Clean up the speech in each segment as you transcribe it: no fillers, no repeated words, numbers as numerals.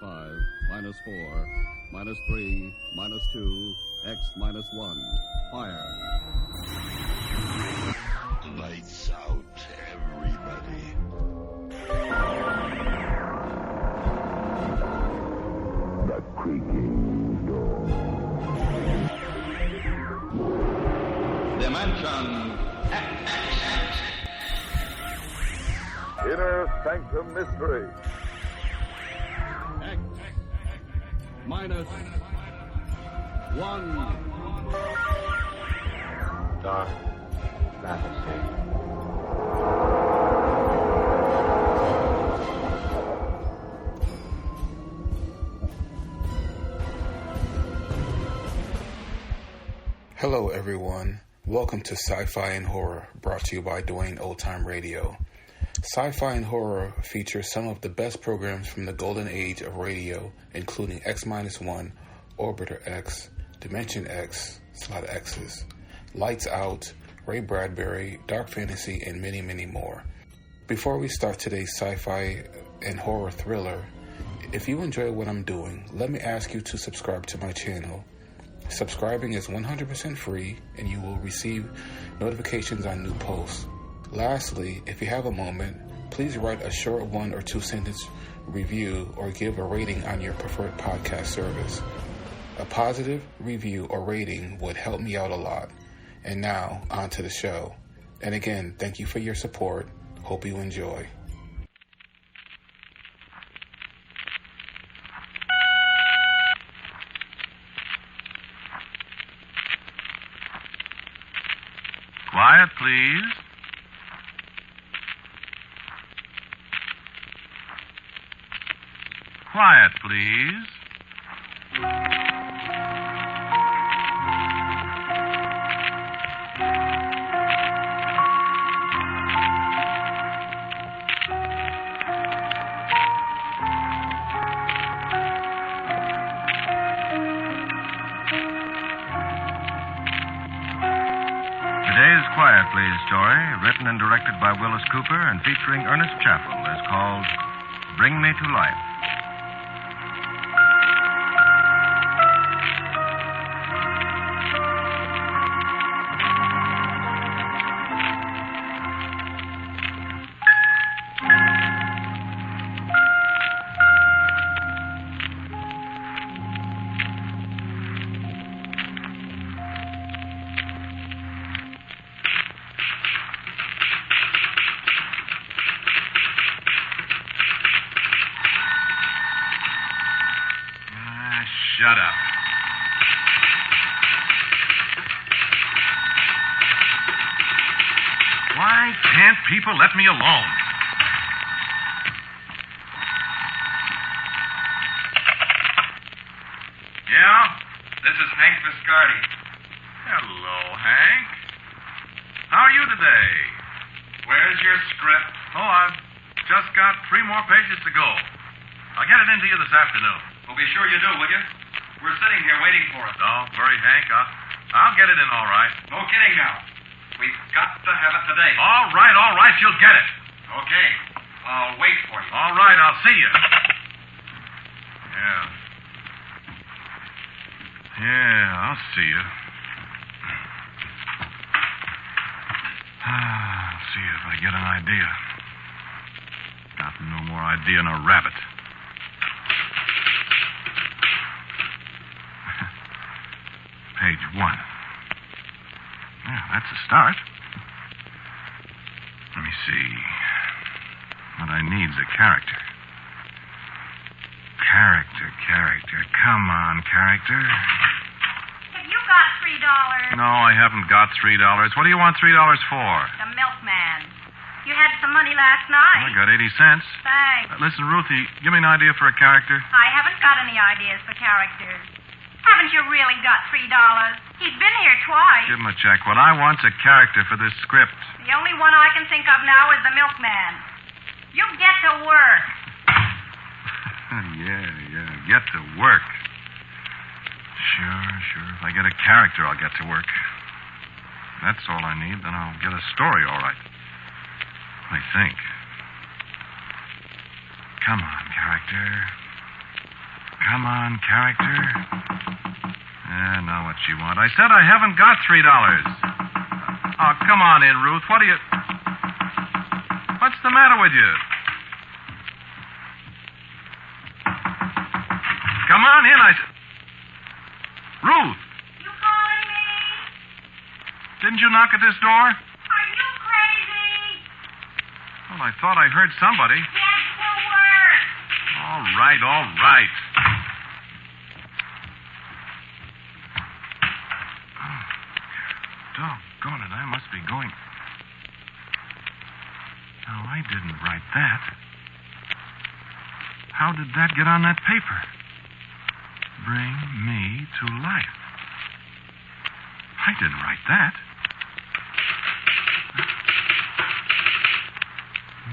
minus 5, minus 4, minus 3, minus 2, X minus 1. Fire. Lights out, everybody. The creaking door. Dimension X. Inner Sanctum Mystery. X minus 1. Dark fantasy. Hello everyone, welcome to Sci-Fi and Horror, brought to you by Dwayne Old Time Radio. Sci-Fi and Horror features some of the best programs from the golden age of radio, including X-1, Orbiter X, Dimension X, it's a lot of X's, Lights Out, Ray Bradbury, Dark Fantasy, and many, many more. Before we start today's sci-fi and horror thriller, if you enjoy what I'm doing, let me ask you to subscribe to my channel. Subscribing is 100% free, and you will receive notifications on new posts. Lastly, if you have a moment, please write a short 1 or 2 sentence review or give a rating on your preferred podcast service. A positive review or rating would help me out a lot. And now, on to the show. And again, thank you for your support. Hope you enjoy. Quiet, please. Quiet, please. Today's Quiet Please story, written and directed by Wyllis Cooper and featuring Ernest Chappell, is called Bring Me to Life. Shut up. Why can't people let me alone? Yeah? This is Hank Viscardi. Hello, Hank. How are you today? Where's your script? Oh, I've just got 3 more pages to go. I'll get it into you this afternoon. Well, be sure you do, will you? We're sitting here waiting for it. Don't worry, Hank. I'll get it in all right. No kidding now. We've got to have it today. All right. You'll get it. Okay. I'll wait for you. All right, I'll see you. Yeah, I'll see you. I'll see if I get an idea. Got no more idea than a rabbit. Page 1. Yeah, that's a start. Let me see. What I need's a character. Character. Come on, character. Have you got $3? No, I haven't got $3. What do you want $3 for? The milkman. You had some money last night. I got 80 cents. Thanks. Listen, Ruthie, give me an idea for a character. I haven't got any ideas for characters. Haven't you really got $3? He's been here twice. Give him a check. What I want's a character for this script. The only one I can think of now is the milkman. You get to work. Yeah. Get to work. Sure. If I get a character, I'll get to work. That's all I need, then I'll get a story all right. I think. Come on, character. come on, character. Now what you want? I said I haven't got $3. Oh, come on in, Ruth. What are you... What's the matter with you? Come on in, Ruth! You calling me? Didn't you knock at this door? Are you crazy? Well, I thought I heard somebody. Get to work. All right, all right. Oh, doggone it, I must be going... No, I didn't write that. How did that get on that paper? Bring me to life. I didn't write that.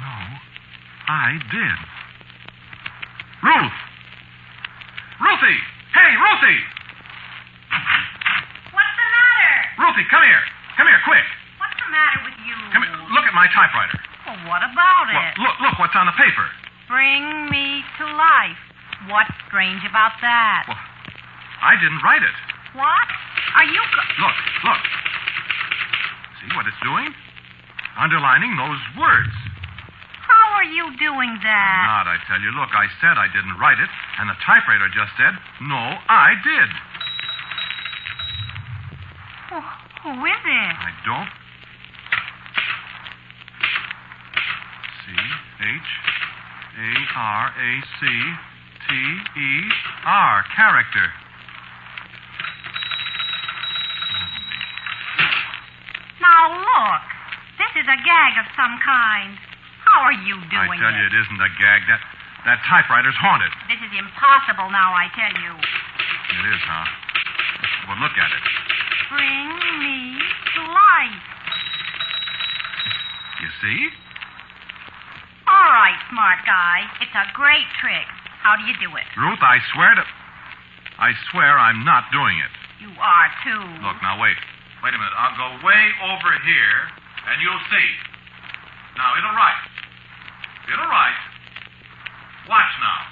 No, I did. Ruth! Ruthie! Hey, Ruthie! What's the matter? Ruthie, come here. Come here, quick. What's the matter with you? Come here. Look at my typewriter. Well, what about it? Look what's on the paper. Bring me to life. What's strange about that? Well, I didn't write it. What? Are you... Look. See what it's doing? Underlining those words. How are you doing that? Not, I tell you. Look, I said I didn't write it, and the typewriter just said, no, I did. Who is it? I don't... C-H-A-R-A-C-T-E-R. Character. Now, look. This is a gag of some kind. How are you doing I tell you, it isn't a gag. That typewriter's haunted. This is impossible now, I tell you. It is, huh? Well, look at it. Bring me to life. You see? All right, smart guy. It's a great trick. How do you do it? Ruth, I swear I'm not doing it. You are, too. Look, now, wait. Wait a minute. I'll go way over here, and you'll see. Now, it'll write. It'll write. Watch now.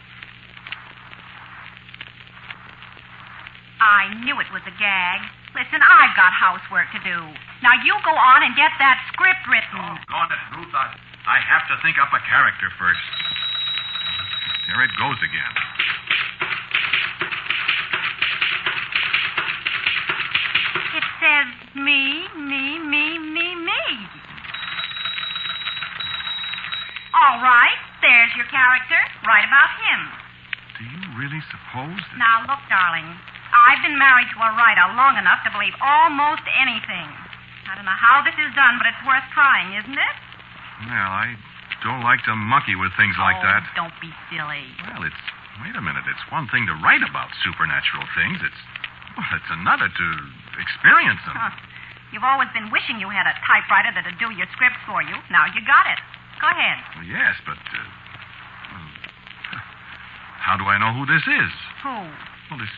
I knew it was a gag. Listen, I've got housework to do. Now, you go on and get that script written. Doggone it, Ruth. I have to think up a character first. Here it goes again. It says me. All right, there's your character. Write about him. Do you really suppose that... Now, look, darling. I've been married to a writer long enough to believe almost anything. I don't know how this is done, but it's worth trying, isn't it? Well, I don't like to monkey with things like that. Don't be silly. Well, wait a minute. It's one thing to write about supernatural things. It's another to experience them. Huh. You've always been wishing you had a typewriter that'd do your script for you. Now you got it. Go ahead. Well, yes, but... how do I know who this is? Who? Well, this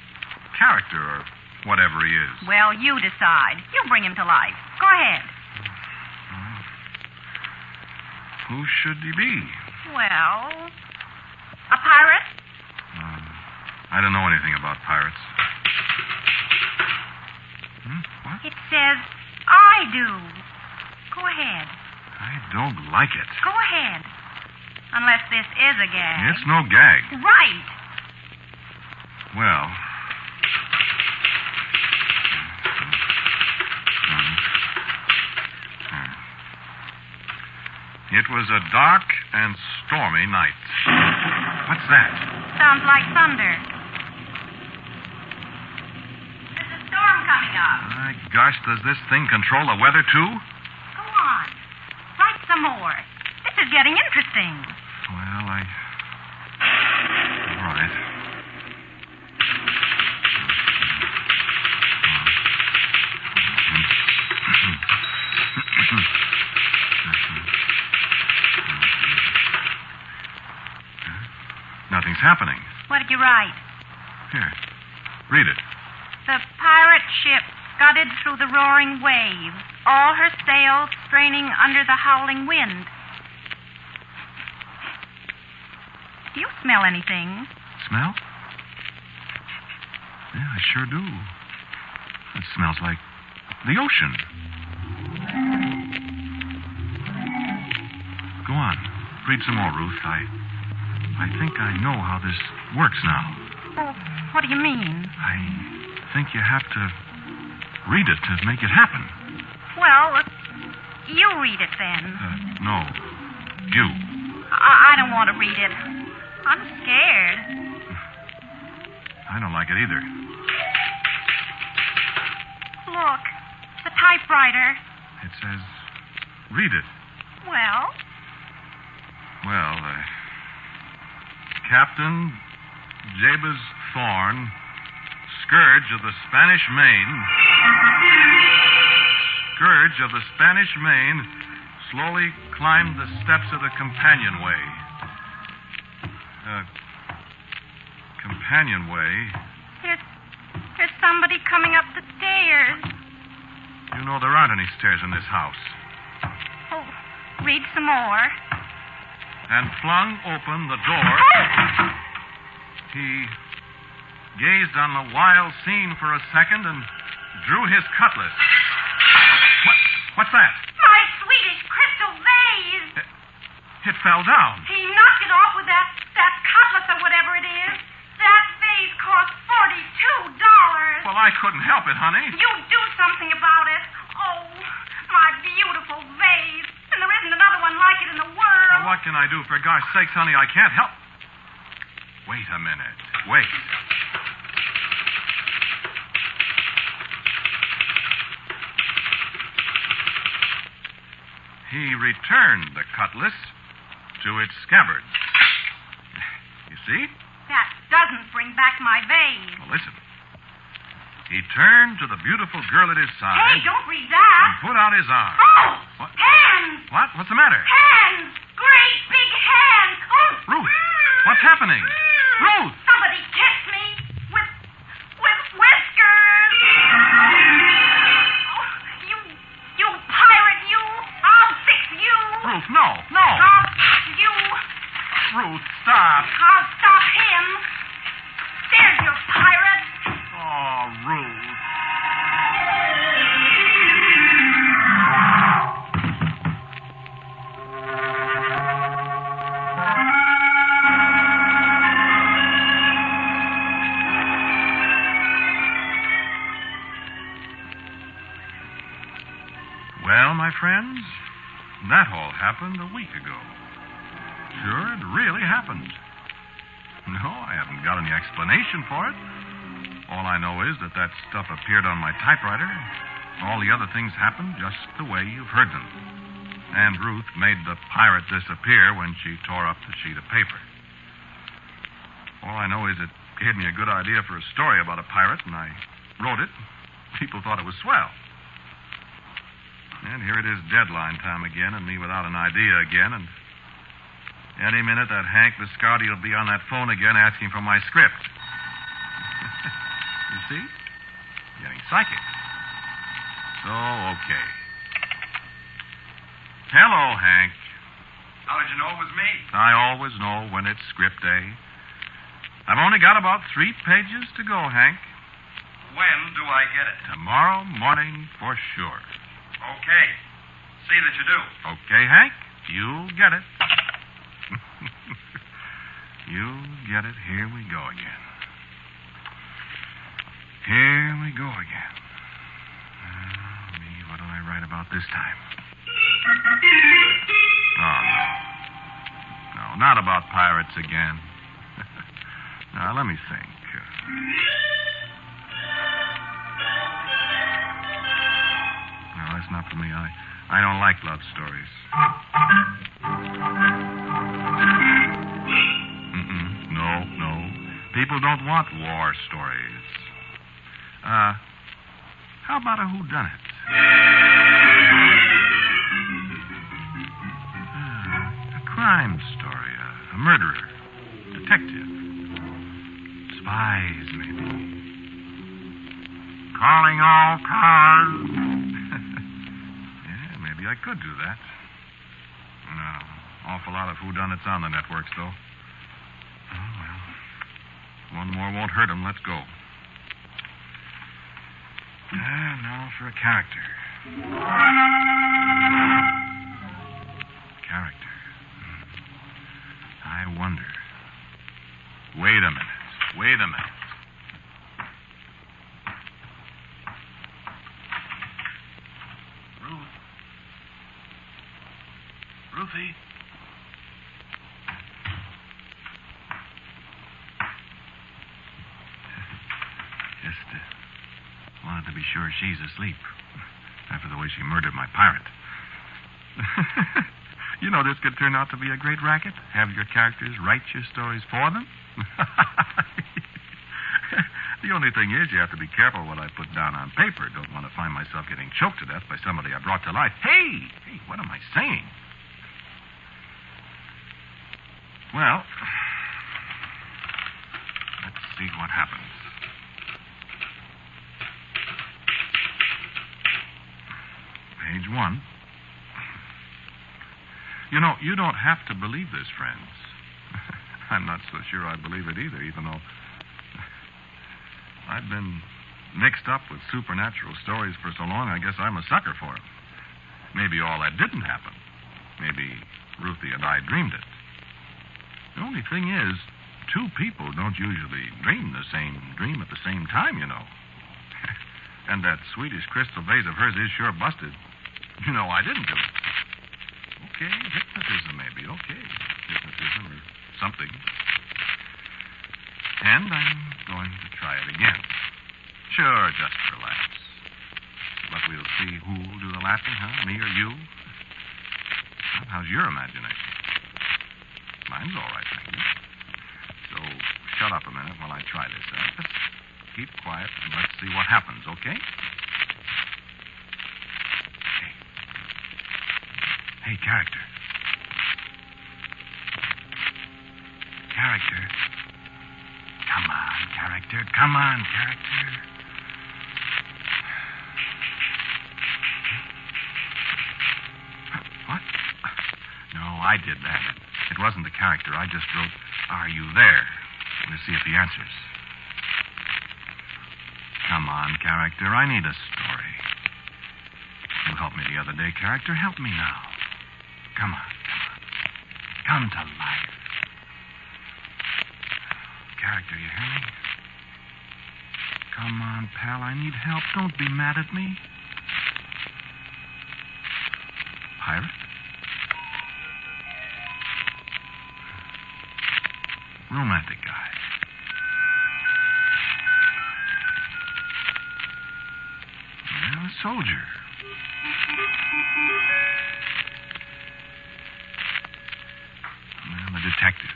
character or whatever he is. Well, you decide. You bring him to life. Go ahead. Who should he be? Well, a pirate? I don't know anything about pirates. What? It says, I do. Go ahead. I don't like it. Go ahead. Unless this is a gag. It's no gag. Right. Well... It was a dark and stormy night. What's that? Sounds like thunder. There's a storm coming up. My gosh, does this thing control the weather, too? Go on. Write some more. This is getting interesting. Well, all right. Nothing's happening. What did you write? Here. Read it. The pirate ship scudded through the roaring waves, all her sails straining under the howling wind. Do you smell anything? Smell? Yeah, I sure do. It smells like the ocean. Go on. Read some more, Ruth. I think I know how this works now. Oh, what do you mean? I think you have to read it to make it happen. Well, you read it then. No. You. I don't want to read it. I'm scared. I don't like it either. Look, the typewriter. It says, read it. Well? Well, Captain Jabez Thorne, scourge of the Spanish Main, slowly climbed the steps of the companionway. Companionway? There's somebody coming up the stairs. You know there aren't any stairs in this house. Oh, read some more. And flung open the door. He gazed on the wild scene for a second and drew his cutlass. What's that? My Swedish crystal vase. It fell down. He knocked it off with that cutlass or whatever it is. That vase cost $42. Well, I couldn't help it, honey. You do something about it. Oh, my beautiful vase. And there isn't another one like it in the world. Well, what can I do? For gosh sakes, honey, I can't help. Wait a minute. Wait. He returned the cutlass to its scabbard. You see? That doesn't bring back my vase. Well, listen. He turned to the beautiful girl at his side. Hey, don't read that. And put out his arm. Oh! What? Hands! What? What's the matter? Hands! Great big hands! Oh! Ruth, what's happening? Ruth! Somebody catch me with whiskers! Oh, you pirate, you! I'll fix you! Ruth, no! I'll fix you! Ruth, stop! I'll stop him! There's your pirate! Oh, Ruth. Well, my friends, that all happened a week ago. Sure, it really happened. No, I haven't got any explanation for it. All I know is that stuff appeared on my typewriter. All the other things happened just the way you've heard them. And Ruth made the pirate disappear when she tore up the sheet of paper. All I know is it gave me a good idea for a story about a pirate, and I wrote it. People thought it was swell. And here it is deadline time again, and me without an idea again, and any minute that Hank Viscardi will be on that phone again asking for my script. You see? Getting psychic. So, okay. Hello, Hank. How did you know it was me? I always know when it's script day. I've only got about 3 pages to go, Hank. When do I get it? Tomorrow morning for sure. Okay. See that you do. Okay, Hank? You'll get it. You'll get it. Here we go again. Here we go again. What do I write about this time? Oh, no, not about pirates again. Now, let me think. No, that's not for me. I don't like love stories. No. People don't want war stories. How about a whodunit? A crime story. A murderer. Detective. Spies, maybe. Calling all cars. Yeah, maybe I could do that. No, awful lot of whodunits on the networks, though. Oh, well. One more won't hurt him. Let's go. Now for a character. Character. I wonder. Wait a minute. Ruthie? Just wanted to be sure she's asleep after the way she murdered my pirate. You know, this could turn out to be a great racket. Have your characters write your stories for them. The only thing is you have to be careful what I put down on paper. Don't want to find myself getting choked to death by somebody I brought to life. Hey, what am I saying? Well, let's see what happens. Page 1. You know, you don't have to believe this, friends. I'm not so sure I believe it either, even though I've been mixed up with supernatural stories for so long, I guess I'm a sucker for them. Maybe all that didn't happen. Maybe Ruthie and I dreamed it. The only thing is, two people don't usually dream the same dream at the same time, you know. And that Swedish crystal vase of hers is sure busted. You know I didn't do it. Okay, hypnotism maybe, okay. Hypnotism or something. And I'm going to try it again. Sure, just for laughs. But we'll see who'll do the laughing, huh? Me or you? Well, how's your imagination? Mine's all right, thank you. So, shut up a minute while I try this. Just keep quiet and let's see what happens, okay? Hey, character. Character. Come on, character. Come on, character. What? No, I did that. It wasn't the character. I just wrote, "Are you there?" We'll see if he answers. Come on, character. I need a story. You helped me the other day, character. Help me now. Come on. Come to life. Character, you hear me? Come on, pal. I need help. Don't be mad at me. Pirate? Romantic guy. Well, a soldier. Well, a detective.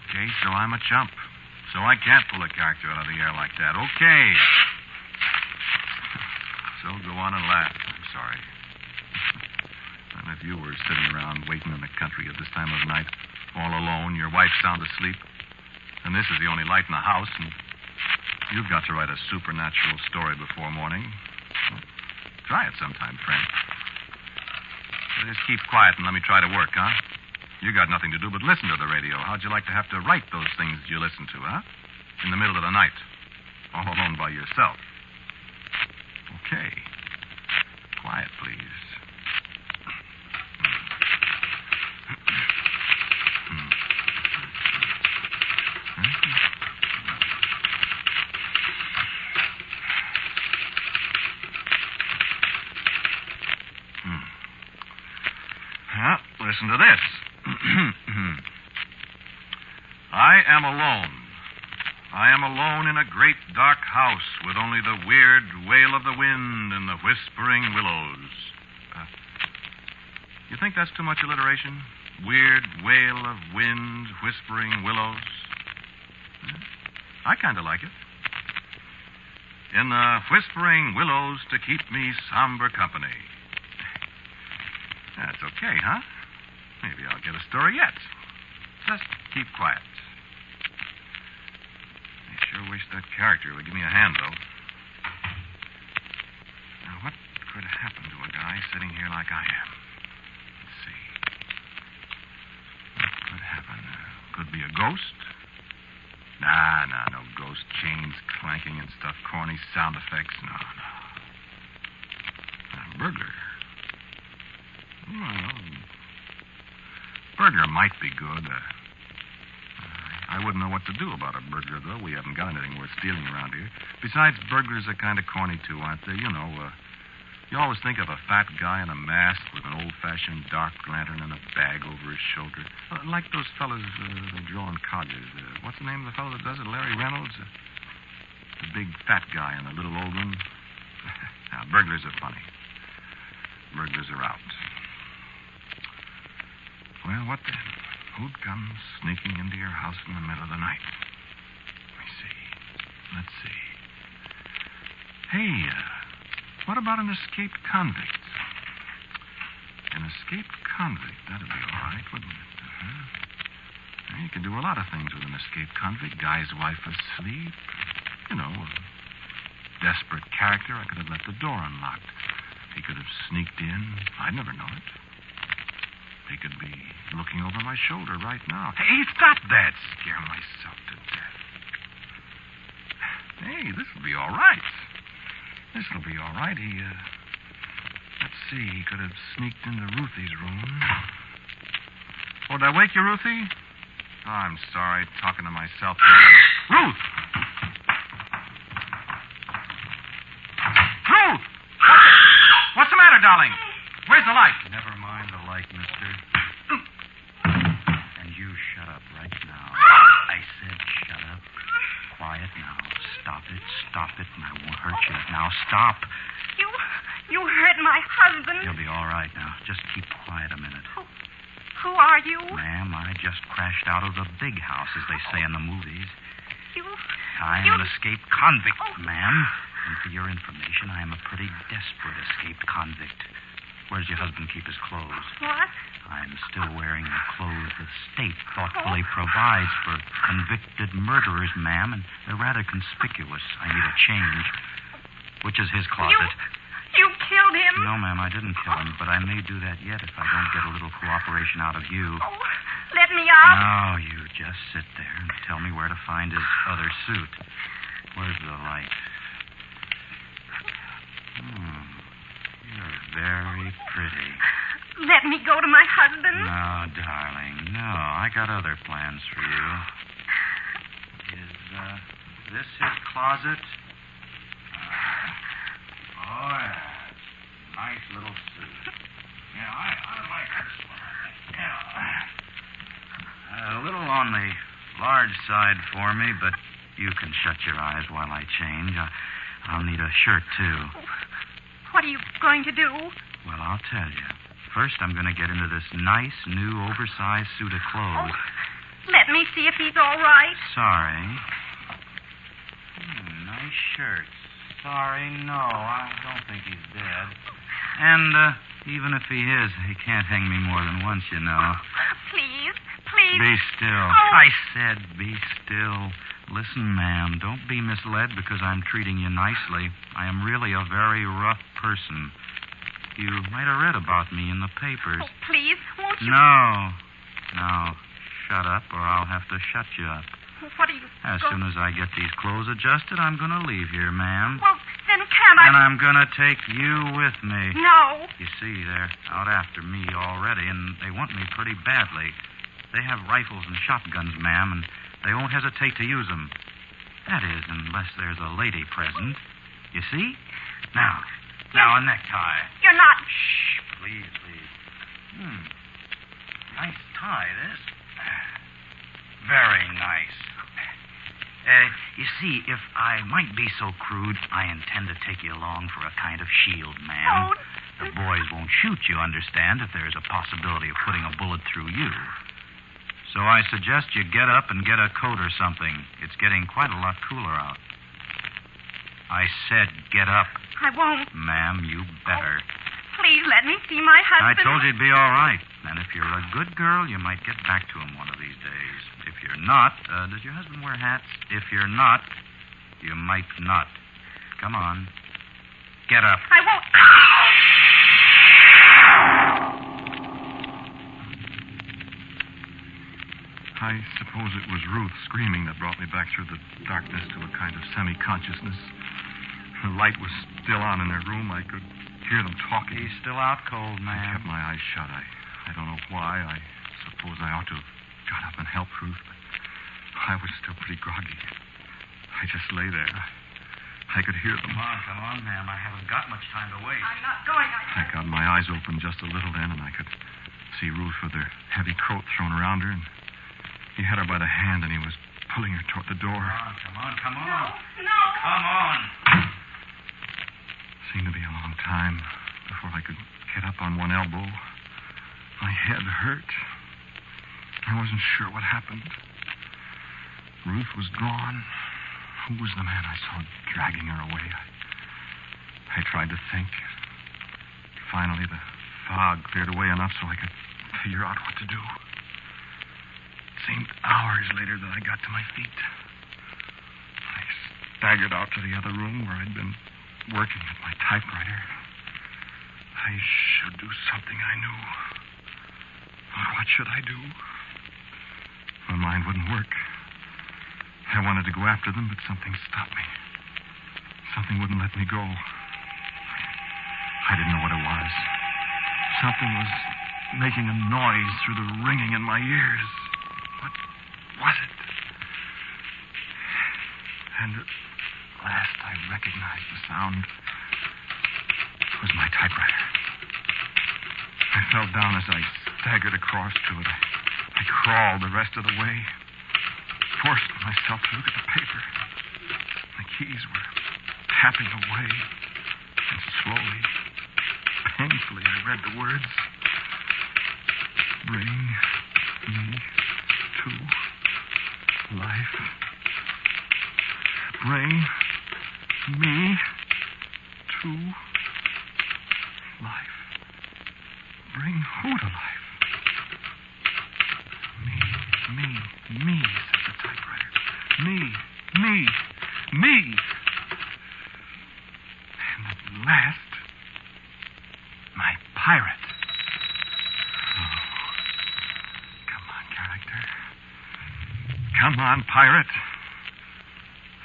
Okay, so I'm a chump. So I can't pull a character out of the air like that. Okay. So go on and laugh. I'm sorry. And if you were sitting around waiting in the country at this time of night, all alone, your wife's sound asleep, and this is the only light in the house, and you've got to write a supernatural story before morning, well, try it sometime, friend. So just keep quiet and let me try to work, huh? You got nothing to do but listen to the radio. How'd you like to have to write those things you listen to, huh? In the middle of the night. All alone by yourself. Okay. Quiet, please. Listen to this. I am alone. I am alone in a great dark house with only the weird wail of the wind and the whispering willows. You think that's too much alliteration? Weird wail of wind, whispering willows? I kind of like it. In the whispering willows to keep me somber company. That's okay, huh? Maybe I'll get a story yet. Just keep quiet. I sure wish that character would give me a hand, though. Now, what could happen to a guy sitting here like I am? Let's see. Could be a ghost. Nah, no ghost. Chains clanking and stuff. Corny sound effects. No. A burglar. Well, burglar might be good. I wouldn't know what to do about a burglar, though. We haven't got anything worth stealing around here. Besides, burglars are kind of corny, too, aren't they? You know, you always think of a fat guy in a mask with an old-fashioned dark lantern and a bag over his shoulder. Like those fellas that draw in codgers. What's the name of the fellow that does it? Larry Reynolds? The big fat guy and the little old one. Now, burglars are funny. Burglars are out. Well, what then? Who'd come sneaking into your house in the middle of the night? Let's see. Hey, what about an escaped convict? An escaped convict, that'd be all right, wouldn't it? Well, you could do a lot of things with an escaped convict. Guy's wife asleep. You know, a desperate character. I could have left the door unlocked. He could have sneaked in. I'd never know it. They could be looking over my shoulder right now. Hey, stop that. Scare myself to death. Hey, this'll be all right. This'll be all right. Let's see. He could have sneaked into Ruthie's room. Oh, did I wake you, Ruthie? Oh, I'm sorry. Talking to myself. Ruth! Ruth! What's the matter, darling? Where's the light? Never mind the light, mister. And you shut up right now. I said shut up. Quiet now. Stop it, and I won't hurt you. Now stop. You hurt my husband. You'll be all right now. Just keep quiet a minute. Who are you? Ma'am, I just crashed out of the big house, as they say in the movies. I'm an escaped convict, ma'am. And for your information, I am a pretty desperate escaped convict. Where does your husband keep his clothes? What? I'm still wearing the clothes the state thoughtfully provides for convicted murderers, ma'am, and they're rather conspicuous. I need a change. Which is his closet? You killed him? No, ma'am, I didn't kill him, but I may do that yet if I don't get a little cooperation out of you. Oh, let me out. No, you just sit there and tell me where to find his other suit. Where's the light? You're very pretty. Let me go to my husband. No, darling, no. I got other plans for you. Is this his closet? Oh, yeah. Nice little suit. Yeah, I like this one. Yeah. A little on the large side for me, but you can shut your eyes while I change. I'll need a shirt, too. What are you going to do? Well, I'll tell you. First, I'm going to get into this nice, new, oversized suit of clothes. Oh, let me see if he's all right. Sorry. Nice shirt. Sorry, no, I don't think he's dead. And even if he is, he can't hang me more than once, you know. Please. Be still. Oh. I said be still. Listen, ma'am, don't be misled because I'm treating you nicely. I am really a very rough person. You might have read about me in the papers. Oh, please, won't you? No. Shut up or I'll have to shut you up. What are you... As soon as I get these clothes adjusted, I'm going to leave here, ma'am. Well, then can't I... And I'm going to take you with me. No. You see, they're out after me already, and they want me pretty badly. They have rifles and shotguns, ma'am, and they won't hesitate to use them. That is, unless there's a lady present. You see? Now, a necktie. You're not... Shh, please. Nice tie, this. Very nice. You see, if I might be so crude, I intend to take you along for a kind of shield, ma'am. Oh. The boys won't shoot you, understand, if there's a possibility of putting a bullet through you. So I suggest you get up and get a coat or something. It's getting quite a lot cooler out. I said get up. I won't. Ma'am, you better. Please let me see my husband. I told you it'd be all right. And if you're a good girl, you might get back to him one of these days. If you're not, does your husband wear hats? If you're not, you might not. Come on. Get up. I won't. I suppose it was Ruth screaming that brought me back through the darkness to a kind of semi-consciousness. The light was still on in their room. I could hear them talking. He's still out cold, I ma'am. kept my eyes shut. I don't know why. I suppose I ought to have got up and helped Ruth, but I was still pretty groggy. I just lay there. I could hear them. Come on, ma'am. I haven't got much time to waste. I'm not going. I got my eyes open just a little then, and I could see Ruth with her heavy coat thrown around her, and he had her by the hand, and he was pulling her toward the door. Come on. No. Come on. Seemed to be a long time before I could get up on one elbow. My head hurt. I wasn't sure what happened. Ruth was gone. Who was the man I saw dragging her away? I tried to think. Finally, the fog cleared away enough so I could figure out what to do. It seemed hours later that I got to my feet. I staggered out to the other room where I'd been working at my typewriter. I should do something I knew. What should I do? My mind wouldn't work. I wanted to go after them, but something stopped me. Something wouldn't let me go. I didn't know what it was. Something was making a noise through the ringing in my ears. What was it? And at last I recognized the sound. It was my typewriter. I fell down as I staggered across to it. I crawled the rest of the way, forced myself to look at the paper. The keys were tapping away, and slowly, painfully, I read the words. Bring me to life. Bring me to life. Bring who to life? Me, said the typewriter. Me. And at last, my pirate. Oh, come on, character. Come on, pirate.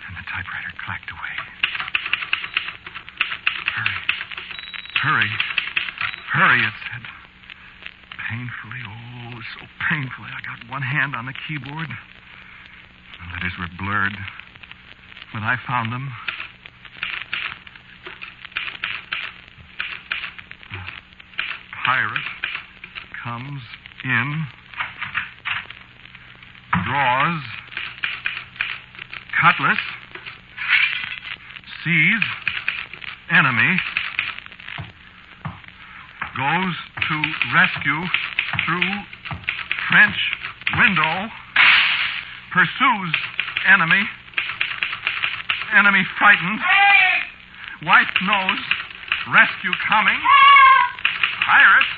And the typewriter clacked away. Hurry, it said. Painfully, oh, so painfully. I got one hand on the keyboard. The letters were blurred, but I found them. The pirate comes in, draws, cutlass, sees enemy, goes to rescue through French window, pursues enemy frightened, wife knows, rescue coming, pirate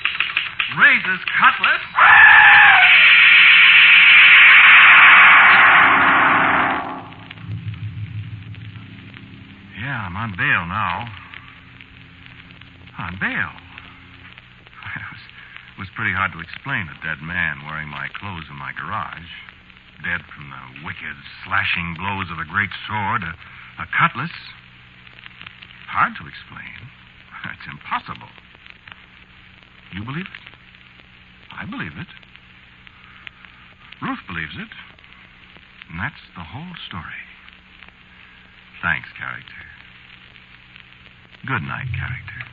raises cutlass. Yeah, I'm on bail now. On bail? It was pretty hard to explain a dead man wearing my clothes in my garage. Dead from the wicked, slashing blows of a great sword, a cutlass. Hard to explain. It's impossible. You believe it? I believe it. Ruth believes it. And that's the whole story. Thanks, character. Good night, character.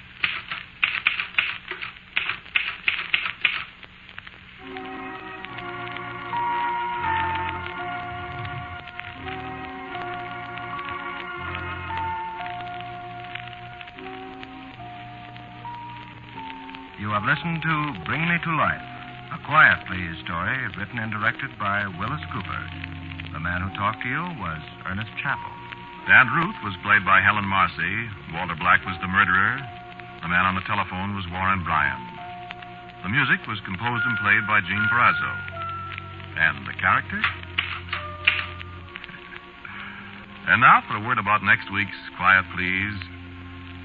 You have listened to Bring Me to Life, a Quiet Please story written and directed by Wyllis Cooper. The man who talked to you was Ernest Chappell. Aunt Ruth was played by Helen Marcy. Walter Black was the murderer. The man on the telephone was Warren Bryan. The music was composed and played by Gene Perazzo. And the character? And now for a word about next week's Quiet Please.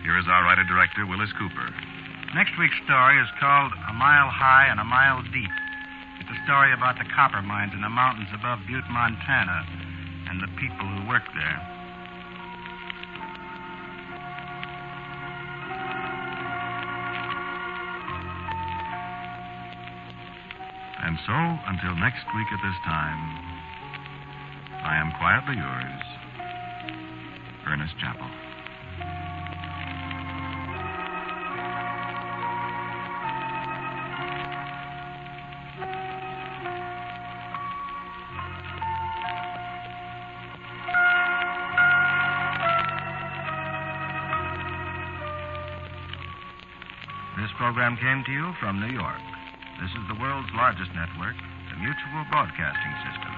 Here is our writer-director, Wyllis Cooper. Next week's story is called A Mile High and a Mile Deep. It's a story about the copper mines in the mountains above Butte, Montana, and the people who work there. And so, until next week at this time, I am quietly yours, Ernest Chappell. This program came to you from New York. This is the world's largest network, the Mutual Broadcasting System.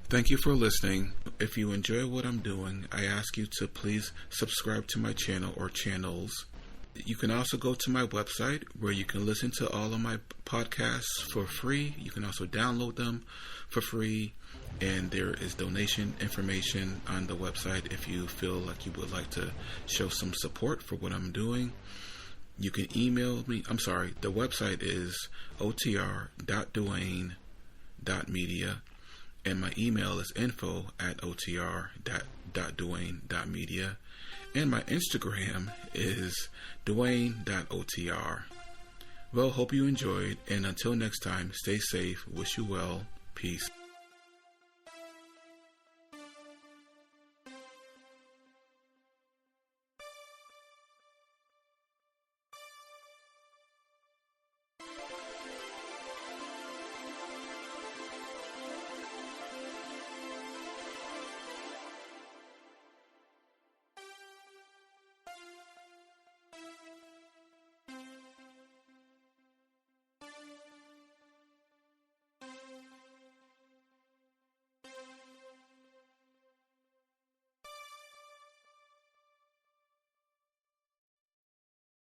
Thank you for listening. If you enjoy what I'm doing, I ask you to please subscribe to my channel or channels. You can also go to my website where you can listen to all of my podcasts for free. You can also download them for free. And there is donation information on the website if you feel like you would like to show some support for what I'm doing. You can email me. The website is otr.duane.media. And my email is info@otr.duane.media. And my Instagram is duane.otr. Well, hope you enjoyed. And until next time, stay safe. Wish you well. Peace.